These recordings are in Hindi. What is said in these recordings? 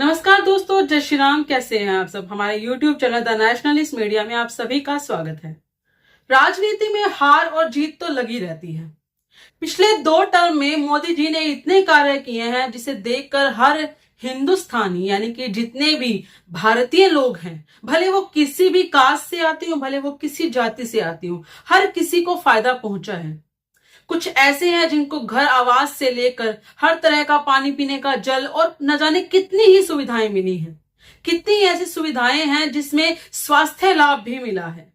नमस्कार दोस्तों, जय श्री राम। कैसे हैं आप सब। हमारे YouTube channel the nationalist media में आप सभी का स्वागत है। राजनीति में हार और जीत तो लगी रहती है। पिछले 2 टर्म में मोदी जी ने इतने कार्य किए हैं जिसे देखकर हर हिंदुस्तानी यानी कि जितने भी भारतीय लोग हैं, भले वो किसी भी कास्ट से आते हो, भले वो किसी जाति से आती हो, हर किसी को फायदा पहुंचा है। कुछ ऐसे हैं जिनको घर आवास से लेकर हर तरह का पानी पीने का जल और न जाने कितनी ही सुविधाएं मिली हैं। कितनी ऐसी सुविधाएं हैं जिसमें स्वास्थ्य लाभ भी मिला है।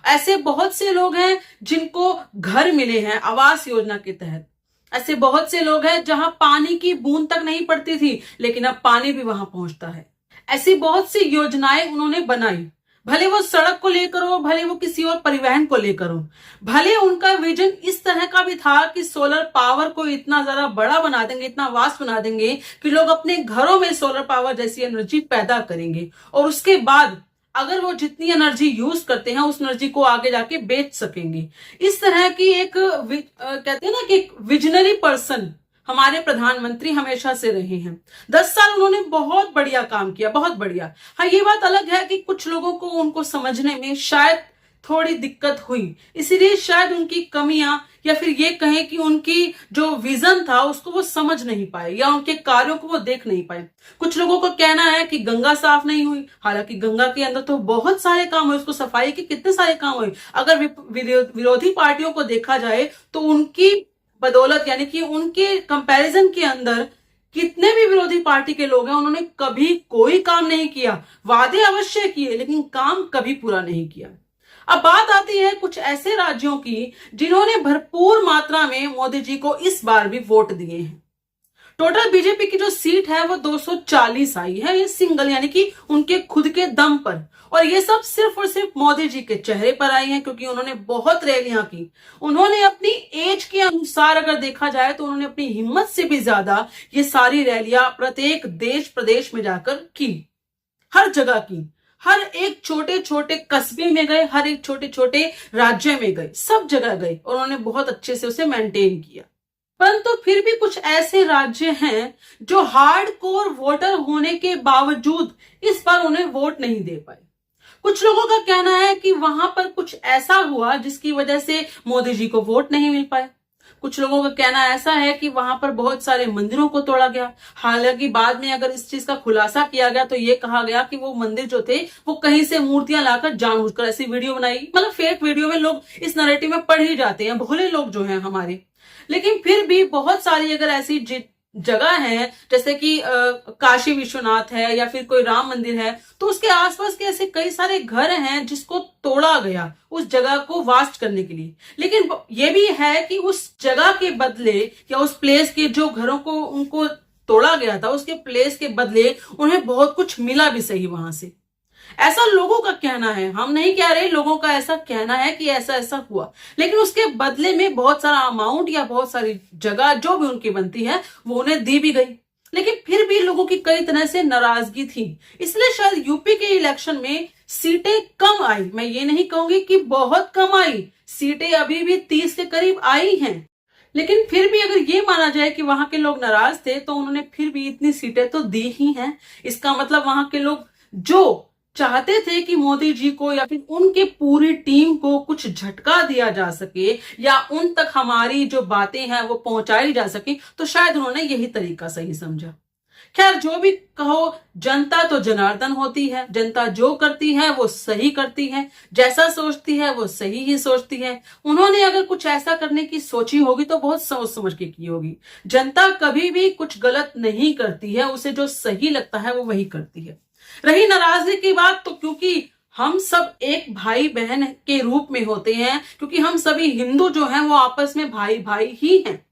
ऐसे बहुत से लोग हैं जिनको घर मिले हैं आवास योजना के तहत। ऐसे बहुत से लोग हैं जहां पानी की बूंद तक नहीं पड़ती थी, लेकिन अब पानी भी वहां पहुंचता है। ऐसी बहुत सी योजनाएं उन्होंने बनाई, भले वो सड़क को लेकर हो, भले वो किसी और परिवहन को लेकर हो। भले उनका विजन इस तरह का भी था कि सोलर पावर को इतना ज्यादा बड़ा बना देंगे, इतना वास्ट बना देंगे कि लोग अपने घरों में सोलर पावर जैसी एनर्जी पैदा करेंगे और उसके बाद अगर वो जितनी एनर्जी यूज करते हैं उस एनर्जी को आगे जाके बेच सकेंगे। इस तरह की एक कहते हैं ना कि एक विजनरी पर्सन हमारे प्रधानमंत्री हमेशा से रहे हैं। 10 साल उन्होंने बहुत बढ़िया काम किया, बहुत बढ़िया। हाँ, ये बात अलग है कि कुछ लोगों को उनको समझने में शायद थोड़ी दिक्कत हुई, इसीलिए शायद उनकी कमियां या फिर ये कहें कि उनकी जो विजन था उसको वो समझ नहीं पाए या उनके कार्यों को वो देख नहीं पाए। कुछ लोगों का कहना है कि गंगा साफ नहीं हुई, हालांकि गंगा के अंदर तो बहुत सारे काम हुए, उसको सफाई के कितने सारे काम हुए। अगर विरोधी पार्टियों को देखा जाए तो उनकी बदौलत यानी कि उनके कंपैरिजन के अंदर कितने भी विरोधी पार्टी के लोग हैं, उन्होंने कभी कोई काम नहीं किया। वादे अवश्य किए लेकिन काम कभी पूरा नहीं किया। अब बात आती है कुछ ऐसे राज्यों की जिन्होंने भरपूर मात्रा में मोदी जी को इस बार भी वोट दिए हैं। टोटल बीजेपी की जो सीट है वो 240 आई है, ये सिंगल यानी कि उनके खुद के दम पर। और ये सब सिर्फ और सिर्फ मोदी जी के चेहरे पर आई हैं क्योंकि उन्होंने बहुत रैलियां की। उन्होंने अपनी एज के अनुसार अगर देखा जाए तो उन्होंने अपनी हिम्मत से भी ज्यादा ये सारी रैलियां प्रत्येक देश प्रदेश में जाकर की, हर जगह की। हर एक छोटे छोटे कस्बे में गए, हर एक छोटे छोटे राज्य में गए, सब जगह गए और उन्होंने बहुत अच्छे से उसे मेंटेन किया। परंतु फिर भी कुछ ऐसे राज्य हैं जो हार्डकोर वोटर होने के बावजूद इस बार उन्हें वोट नहीं दे पाए। कुछ लोगों का कहना है कि वहां पर कुछ ऐसा हुआ जिसकी वजह से मोदी जी को वोट नहीं मिल पाए। कुछ लोगों का कहना ऐसा है कि वहां पर बहुत सारे मंदिरों को तोड़ा गया। हालांकि बाद में अगर इस चीज का खुलासा किया गया तो ये कहा गया कि वो मंदिर जो थे वो कहीं से मूर्तियां लाकर जानबूझकर ऐसी वीडियो बनाई, मतलब फेक वीडियो में लोग इस नैरेटिव में पढ़ ही जाते हैं, भोले लोग जो हैं हमारे। लेकिन फिर भी बहुत सारी अगर ऐसी जगह है जैसे कि काशी विश्वनाथ है या फिर कोई राम मंदिर है तो उसके आसपास के ऐसे कई सारे घर हैं जिसको तोड़ा गया उस जगह को वास्ट करने के लिए। लेकिन ये भी है कि उस जगह के बदले या उस प्लेस के जो घरों को उनको तोड़ा गया था उसके प्लेस के बदले उन्हें बहुत कुछ मिला भी सही वहां से। ऐसा लोगों का कहना है, हम नहीं कह रहे, लोगों का ऐसा कहना है कि ऐसा ऐसा हुआ। लेकिन उसके बदले में बहुत सारा अमाउंट या बहुत सारी जगह जो भी उनकी बनती है वो उन्हें दी भी गई। लेकिन फिर भी लोगों की कई तरह से नाराजगी थी, इसलिए शायद यूपी के इलेक्शन में सीटें कम आई। मैं ये नहीं कहूंगी कि बहुत कम आई, सीटें अभी भी 30 के करीब आई हैं। लेकिन फिर भी अगर ये माना जाए कि वहां के लोग नाराज थे तो उन्होंने फिर भी इतनी सीटें तो दी ही हैं। इसका मतलब वहां के लोग जो चाहते थे कि मोदी जी को या फिर उनके पूरी टीम को कुछ झटका दिया जा सके या उन तक हमारी जो बातें हैं वो पहुंचाई जा सके, तो शायद उन्होंने यही तरीका सही समझा। खैर, जो भी कहो, जनता तो जनार्दन होती है। जनता जो करती है वो सही करती है, जैसा सोचती है वो सही ही सोचती है। उन्होंने अगर कुछ ऐसा करने की सोची होगी तो बहुत सोच समझ के की होगी। जनता कभी भी कुछ गलत नहीं करती है, उसे जो सही लगता है वो वही करती है। रही नाराजगी की बात, तो क्योंकि हम सब एक भाई बहन के रूप में होते हैं, क्योंकि हम सभी हिंदू जो हैं वो आपस में भाई भाई ही हैं,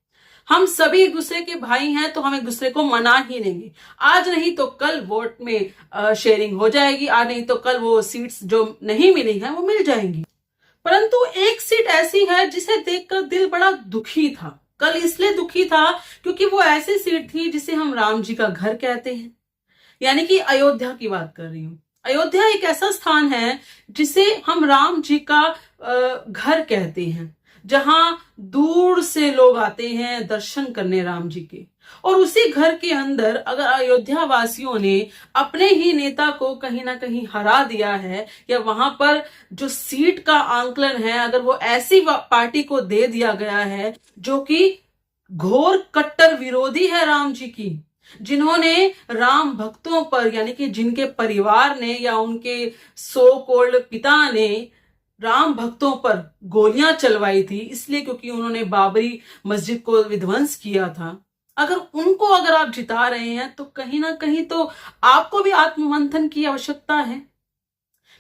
हम सभी एक दूसरे के भाई हैं, तो हम एक दूसरे को मना ही लेंगे। आज नहीं तो कल वोट में शेयरिंग हो जाएगी, आज नहीं तो कल वो सीट्स जो नहीं मिली हैं वो मिल जाएंगी। परंतु एक सीट ऐसी है जिसे देखकर दिल बड़ा दुखी था। कल इसलिए दुखी था क्योंकि वो ऐसी सीट थी जिसे हम राम जी का घर कहते हैं, यानी कि अयोध्या की बात कर रही हूं। अयोध्या एक ऐसा स्थान है जिसे हम राम जी का घर कहते हैं, जहां दूर से लोग आते हैं दर्शन करने राम जी के। और उसी घर के अंदर अगर अयोध्या वासियों ने अपने ही नेता को कहीं ना कहीं हरा दिया है, या वहां पर जो सीट का आंकलन है अगर वो ऐसी पार्टी को दे दिया गया है जो कि घोर कट्टर विरोधी है राम जी की, जिन्होंने राम भक्तों पर, यानी कि जिनके परिवार ने या उनके सो कॉल्ड पिता ने राम भक्तों पर गोलियां चलवाई थी, इसलिए क्योंकि उन्होंने बाबरी मस्जिद को विध्वंस किया था, अगर आप जिता रहे हैं तो कहीं ना कहीं तो आपको भी आत्ममंथन की आवश्यकता है।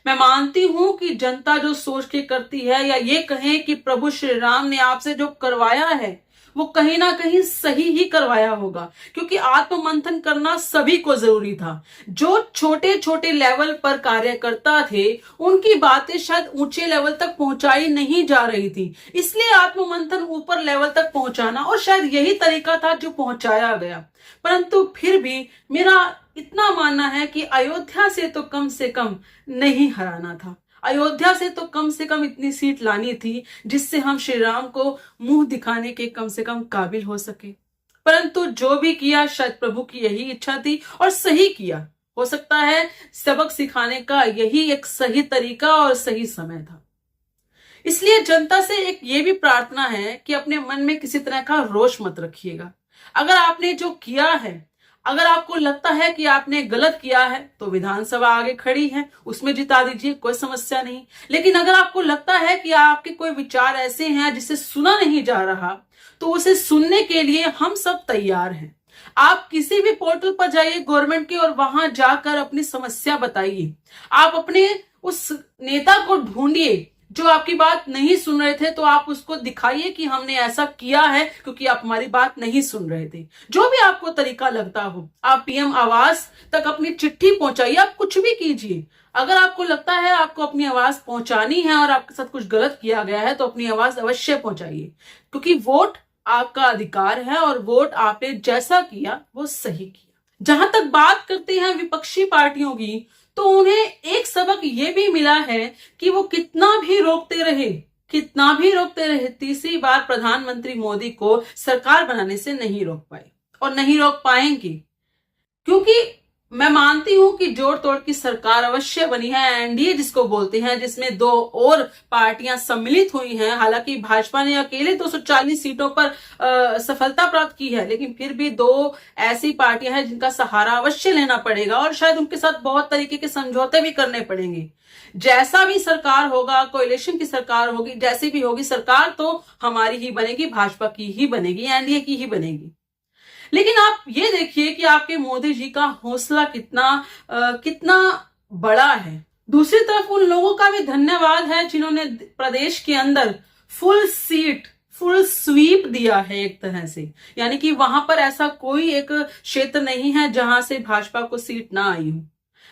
मैं मानती हूं कि जनता जो सोच के करती है, या ये कहें कि प्रभु श्री राम ने आपसे जो करवाया है वो कहीं ना कहीं सही ही करवाया होगा, क्योंकि आत्ममंथन करना सभी को जरूरी था। जो छोटे छोटे लेवल पर कार्यकर्ता थे उनकी बातें शायद ऊंचे लेवल तक पहुंचाई नहीं जा रही थी, इसलिए आत्ममंथन ऊपर लेवल तक पहुंचाना, और शायद यही तरीका था जो पहुंचाया गया। परंतु फिर भी मेरा इतना मानना है कि अयोध्या से तो कम से कम नहीं हराना था, अयोध्या से तो कम से कम इतनी सीट लानी थी जिससे हम श्री राम को मुंह दिखाने के कम से कम काबिल हो सके। परंतु जो भी किया शायद प्रभु की यही इच्छा थी और सही किया। हो सकता है सबक सिखाने का यही एक सही तरीका और सही समय था। इसलिए जनता से एक ये भी प्रार्थना है कि अपने मन में किसी तरह का रोष मत रखिएगा। अगर आपने जो किया है, अगर आपको लगता है कि आपने गलत किया है तो विधानसभा आगे खड़ी है, उसमें जिता दीजिए, कोई समस्या नहीं। लेकिन अगर आपको लगता है कि आपके कोई विचार ऐसे हैं जिसे सुना नहीं जा रहा, तो उसे सुनने के लिए हम सब तैयार हैं। आप किसी भी पोर्टल पर जाइए गवर्नमेंट के और वहां जाकर अपनी समस्या बताइए। आप अपने उस नेता को ढूंढिए जो आपकी बात नहीं सुन रहे थे, तो आप उसको दिखाइए कि हमने ऐसा किया है क्योंकि आप हमारी बात नहीं सुन रहे थे। जो भी आपको तरीका लगता हो, आप पीएम आवास तक अपनी चिट्ठी पहुंचाइए, आप कुछ भी कीजिए। अगर आपको लगता है आपको अपनी आवाज पहुंचानी है और आपके साथ कुछ गलत किया गया है तो अपनी आवाज अवश्य पहुंचाइए, क्योंकि वोट आपका अधिकार है और वोट आपने जैसा किया वो सही किया। जहां तक बात करते हैं विपक्षी पार्टियों की, तो उन्हें एक सबक ये भी मिला है कि वो कितना भी रोकते रहे, तीसरी बार प्रधानमंत्री मोदी को सरकार बनाने से नहीं रोक पाए और नहीं रोक पाएंगे। क्योंकि मैं मानती हूं कि जोड़ तोड़ की सरकार अवश्य बनी है, एनडीए जिसको बोलते हैं, जिसमें दो और पार्टियां सम्मिलित हुई हैं। हालांकि भाजपा ने अकेले 240 सीटों पर सफलता प्राप्त की है, लेकिन फिर भी दो ऐसी पार्टियां हैं जिनका सहारा अवश्य लेना पड़ेगा और शायद उनके साथ बहुत तरीके के समझौते भी करने पड़ेंगे। जैसा भी सरकार होगा, कोalition की सरकार होगी, जैसी भी होगी सरकार, तो हमारी ही बनेगी, भाजपा की ही बनेगी, एनडीए की ही बनेगी। लेकिन आप ये देखिए कि आपके मोदी जी का हौसला कितना बड़ा है। दूसरी तरफ उन लोगों का भी धन्यवाद है जिन्होंने प्रदेश के अंदर फुल स्वीप दिया है एक तरह से, यानी कि वहां पर ऐसा कोई एक क्षेत्र नहीं है जहां से भाजपा को सीट ना आई हो।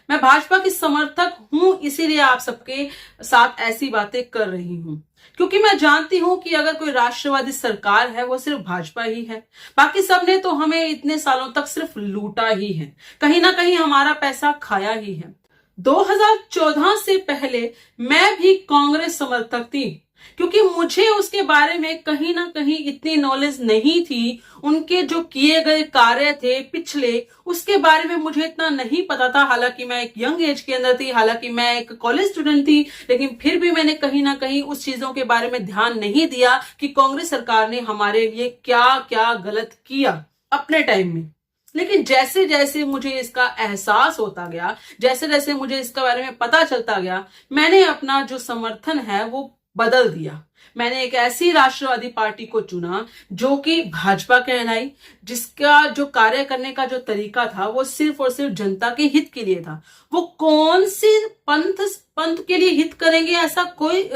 मैं भाजपा की समर्थक हूं, इसीलिए आप सबके साथ ऐसी बातें कर रही हूं, क्योंकि मैं जानती हूं कि अगर कोई राष्ट्रवादी सरकार है वो सिर्फ भाजपा ही है। बाकी सबने तो हमें इतने सालों तक सिर्फ लूटा ही है, कहीं ना कहीं हमारा पैसा खाया ही है। 2014 से पहले मैं भी कांग्रेस समर्थक थी, क्योंकि मुझे उसके बारे में कहीं ना कहीं इतनी नॉलेज नहीं थी। उनके जो किए गए कार्य थे पिछले, उसके बारे में मुझे इतना नहीं पता था। हालांकि मैं एक यंग एज के अंदर थी, हालांकि मैं एक कॉलेज स्टूडेंट थी, लेकिन फिर भी मैंने कहीं ना कहीं उस चीजों के बारे में ध्यान नहीं दिया कि कांग्रेस सरकार ने हमारे लिए क्या क्या गलत किया अपने टाइम में। लेकिन जैसे जैसे मुझे इसका एहसास होता गया, जैसे जैसे मुझे इसके बारे में पता चलता गया, मैंने अपना जो समर्थन है वो बदल दिया। मैंने एक ऐसी राष्ट्रवादी पार्टी को चुना जो कि भाजपा कहलाई, जिसका जो कार्य करने का जो तरीका था वो सिर्फ और सिर्फ जनता के हित के लिए था। वो कौन सी पंथ के लिए हित करेंगे, ऐसा कोई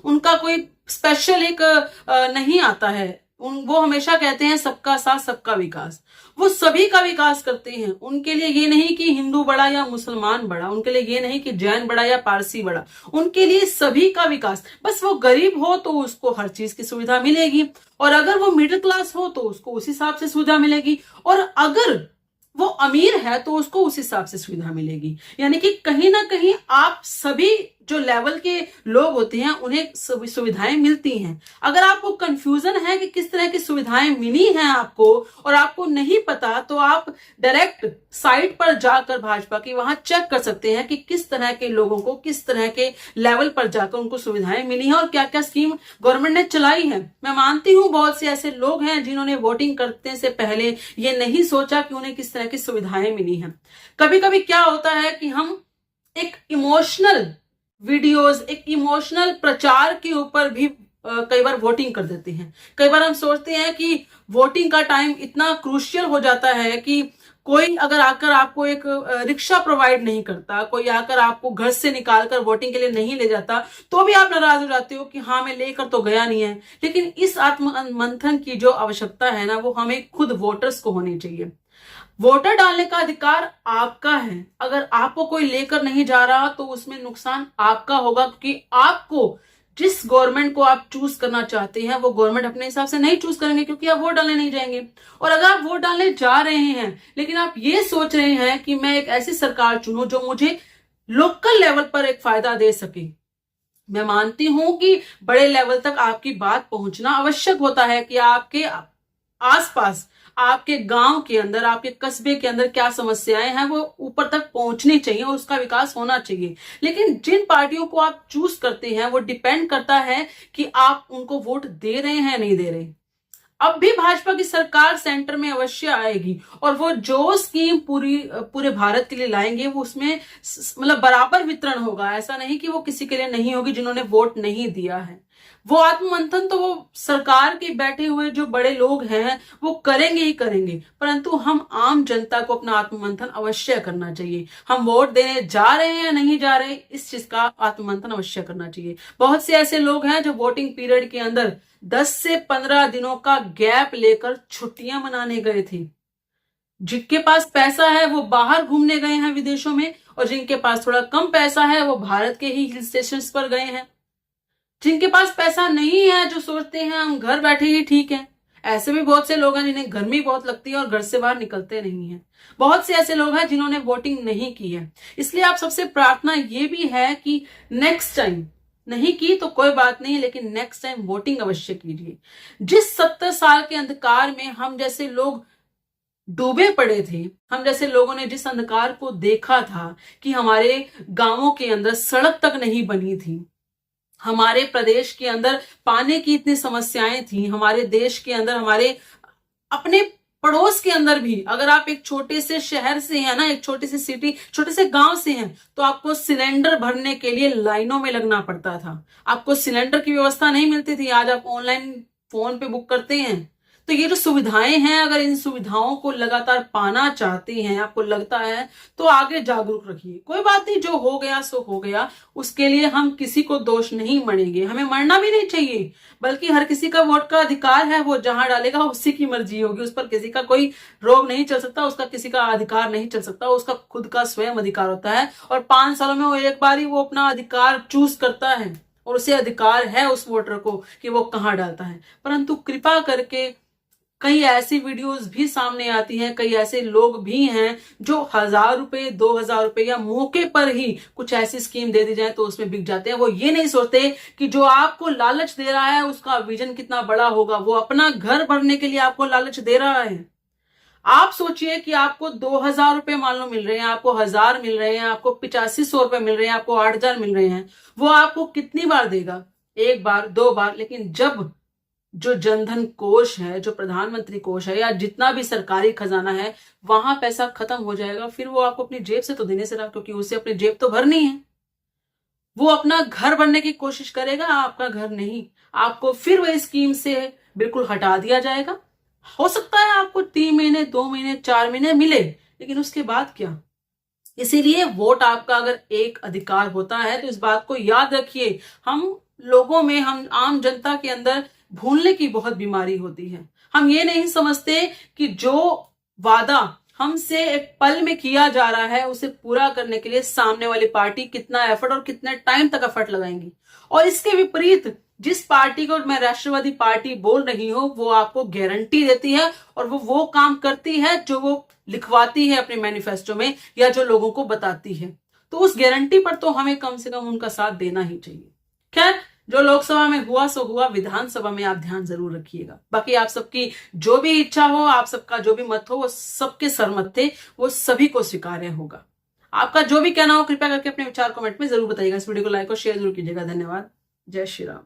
उनका कोई स्पेशल एक नहीं आता है। वो हमेशा कहते हैं सबका साथ सबका विकास। वो सभी का विकास करते हैं। उनके लिए ये नहीं कि हिंदू बड़ा या मुसलमान बड़ा, उनके लिए ये नहीं कि जैन बड़ा या पारसी बड़ा, उनके लिए सभी का विकास। बस वो गरीब हो तो उसको हर चीज की सुविधा मिलेगी, और अगर वो मिडिल क्लास हो तो उसको उस हिसाब से सुविधा मिलेगी, और अगर वो अमीर है तो उसको उस हिसाब से सुविधा मिलेगी। यानी कि कहीं ना कहीं आप सभी जो लेवल के लोग होते हैं उन्हें सुविधाएं मिलती हैं। अगर आपको कंफ्यूजन है कि किस तरह की सुविधाएं मिली हैं आपको और आपको नहीं पता, तो आप डायरेक्ट साइट पर जाकर भाजपा की वहां चेक कर सकते हैं कि किस तरह के लोगों को किस तरह के लेवल पर जाकर उनको सुविधाएं मिली हैं और क्या क्या स्कीम गवर्नमेंट ने चलाई है। मैं मानती हूं बहुत से ऐसे लोग हैं जिन्होंने वोटिंग करने से पहले ये नहीं सोचा कि उन्हें किस तरह की सुविधाएं मिली हैं। कभी कभी क्या होता है कि हम एक इमोशनल वीडियोस, एक इमोशनल प्रचार के ऊपर भी कई बार वोटिंग कर देते हैं। कई बार हम सोचते हैं कि वोटिंग का टाइम इतना क्रूशियल हो जाता है कि कोई अगर आकर आपको एक रिक्शा प्रोवाइड नहीं करता, कोई आकर आपको घर से निकालकर वोटिंग के लिए नहीं ले जाता, तो भी आप नाराज हो जाते हो कि हाँ मैं लेकर तो गया नहीं है। लेकिन इस आत्म मंथन की जो आवश्यकता है ना, वो हमें खुद वोटर्स को होनी चाहिए। वोटर डालने का अधिकार आपका है। अगर आपको कोई लेकर नहीं जा रहा तो उसमें नुकसान आपका होगा, क्योंकि आपको जिस गवर्नमेंट को आप चूज करना चाहते हैं वो गवर्नमेंट अपने हिसाब से नहीं चूज करेंगे, क्योंकि आप वोट डालने नहीं जाएंगे। और अगर आप वोट डालने जा रहे हैं लेकिन आप ये सोच रहे हैं कि मैं एक ऐसी सरकार चुनूं जो मुझे लोकल लेवल पर एक फायदा दे सके, मैं मानती हूं कि बड़े लेवल तक आपकी बात पहुंचना आवश्यक होता है कि आपके आसपास, आपके गांव के अंदर, आपके कस्बे के अंदर क्या समस्याएं हैं वो ऊपर तक पहुंचनी चाहिए और उसका विकास होना चाहिए। लेकिन जिन पार्टियों को आप चूज करते हैं वो डिपेंड करता है कि आप उनको वोट दे रहे हैं नहीं दे रहे। अब भी भाजपा की सरकार सेंटर में अवश्य आएगी और वो जो स्कीम पूरे भारत के लिए लाएंगे वो उसमें मतलब बराबर वितरण होगा। ऐसा नहीं कि वो किसी के लिए नहीं होगी जिन्होंने वोट नहीं दिया है। वो आत्ममंथन तो वो सरकार के बैठे हुए जो बड़े लोग हैं वो करेंगे ही करेंगे, परंतु हम आम जनता को अपना आत्ममंथन अवश्य करना चाहिए। हम वोट देने जा रहे हैं या नहीं जा रहे, इस चीज का आत्ममंथन अवश्य करना चाहिए। बहुत से ऐसे लोग हैं जो वोटिंग पीरियड के अंदर 10 से 15 दिनों का गैप लेकर छुट्टियां मनाने गए थे। जिनके पास पैसा है वो बाहर घूमने गए हैं विदेशों में, और जिनके पास थोड़ा कम पैसा है वो भारत के ही हिल स्टेशन पर गए हैं। जिनके पास पैसा नहीं है, जो सोचते हैं हम घर बैठे ही ठीक है, ऐसे भी बहुत से लोग हैं जिन्हें गर्मी बहुत लगती है और घर से बाहर निकलते नहीं है। बहुत से ऐसे लोग हैं जिन्होंने वोटिंग नहीं की है। इसलिए आप सबसे प्रार्थना ये भी है कि नेक्स्ट टाइम, नहीं की तो कोई बात नहीं, लेकिन नेक्स्ट टाइम वोटिंग अवश्य कीजिए। जिस 70 साल के अंधकार में हम जैसे लोग डूबे पड़े थे, हम जैसे लोगों ने जिस अंधकार को देखा था कि हमारे गांवों के अंदर सड़क तक नहीं बनी थी, हमारे प्रदेश के अंदर पानी की इतनी समस्याएं थी, हमारे देश के अंदर, हमारे अपने पड़ोस के अंदर भी, अगर आप एक छोटे से शहर से हैं ना, एक छोटी सी सिटी, छोटे से गांव से हैं, तो आपको सिलेंडर भरने के लिए लाइनों में लगना पड़ता था। आपको सिलेंडर की व्यवस्था नहीं मिलती थी। आज आप ऑनलाइन फोन पे बुक करते हैं। तो ये जो सुविधाएं हैं, अगर इन सुविधाओं को लगातार पाना चाहते हैं, आपको लगता है, तो आगे जागरूक रखिए। कोई बात नहीं, जो हो गया सो हो गया, उसके लिए हम किसी को दोष नहीं मढ़ेंगे, हमें मरना भी नहीं चाहिए। बल्कि हर किसी का वोट का अधिकार है, वो जहां डालेगा उसी की मर्जी होगी, उस पर किसी का कोई रोक नहीं चल सकता, उसका किसी का अधिकार नहीं चल सकता, उसका खुद का स्वयं अधिकार होता है। और 5 सालों में वो एक बार ही वो अपना अधिकार चूज करता है और उसे अधिकार है उस वोटर को कि वो कहां डालता है। परंतु कृपा करके कई ऐसी वीडियोस भी सामने आती हैं, कई ऐसे लोग भी हैं जो 1000 रुपए, 2000 रुपए या मौके पर ही कुछ ऐसी स्कीम दे दी जाए तो उसमें बिक जाते हैं। वो ये नहीं सोचते कि जो आपको लालच दे रहा है उसका विजन कितना बड़ा होगा। वो अपना घर भरने के लिए आपको लालच दे रहा है। आप सोचिए कि आपको 2000 रुपए मान लो मिल रहे हैं, आपको 1000 मिल रहे हैं, आपको 8500 रुपए मिल रहे हैं, आपको 8000 मिल रहे हैं। वो आपको कितनी बार देगा? 1 बार, 2 बार। लेकिन जब जो जनधन कोष है, जो प्रधानमंत्री कोष है, या जितना भी सरकारी खजाना है, वहां पैसा खत्म हो जाएगा, फिर वो आपको अपनी जेब से तो देने से रहा, क्योंकि उसे अपनी जेब तो भरनी है। वो अपना घर बनने की कोशिश करेगा, आपका घर नहीं। आपको फिर वही स्कीम से बिल्कुल हटा दिया जाएगा। हो सकता है आपको 3 महीने, 2 महीने, 4 महीने मिले, लेकिन उसके बाद क्या? इसीलिए वोट आपका अगर एक अधिकार होता है तो इस बात को याद रखिए। हम लोगों में, हम आम जनता के अंदर भूलने की बहुत बीमारी होती है। हम ये नहीं समझते कि जो वादा हमसे एक पल में किया जा रहा है उसे पूरा करने के लिए सामने वाली पार्टी कितना एफर्ट और कितने टाइम तक एफर्ट लगाएंगी। और इसके विपरीत जिस पार्टी को मैं राष्ट्रवादी पार्टी बोल रही हूं, वो आपको गारंटी देती है और वो काम करती है जो वो लिखवाती है अपने मैनिफेस्टो में, या जो लोगों को बताती है। तो उस गारंटी पर तो हमें कम से कम उनका साथ देना ही चाहिए। खैर, जो लोकसभा में हुआ सो हुआ, विधानसभा में आप ध्यान जरूर रखिएगा। बाकी आप सबकी जो भी इच्छा हो, आप सबका जो भी मत हो, वो सबके सरमत थे, वो सभी को स्वीकार्य होगा। आपका जो भी कहना हो कृपया करके अपने विचार कमेंट में जरूर बताइएगा। इस वीडियो को लाइक और शेयर जरूर कीजिएगा। धन्यवाद। जय श्री राम।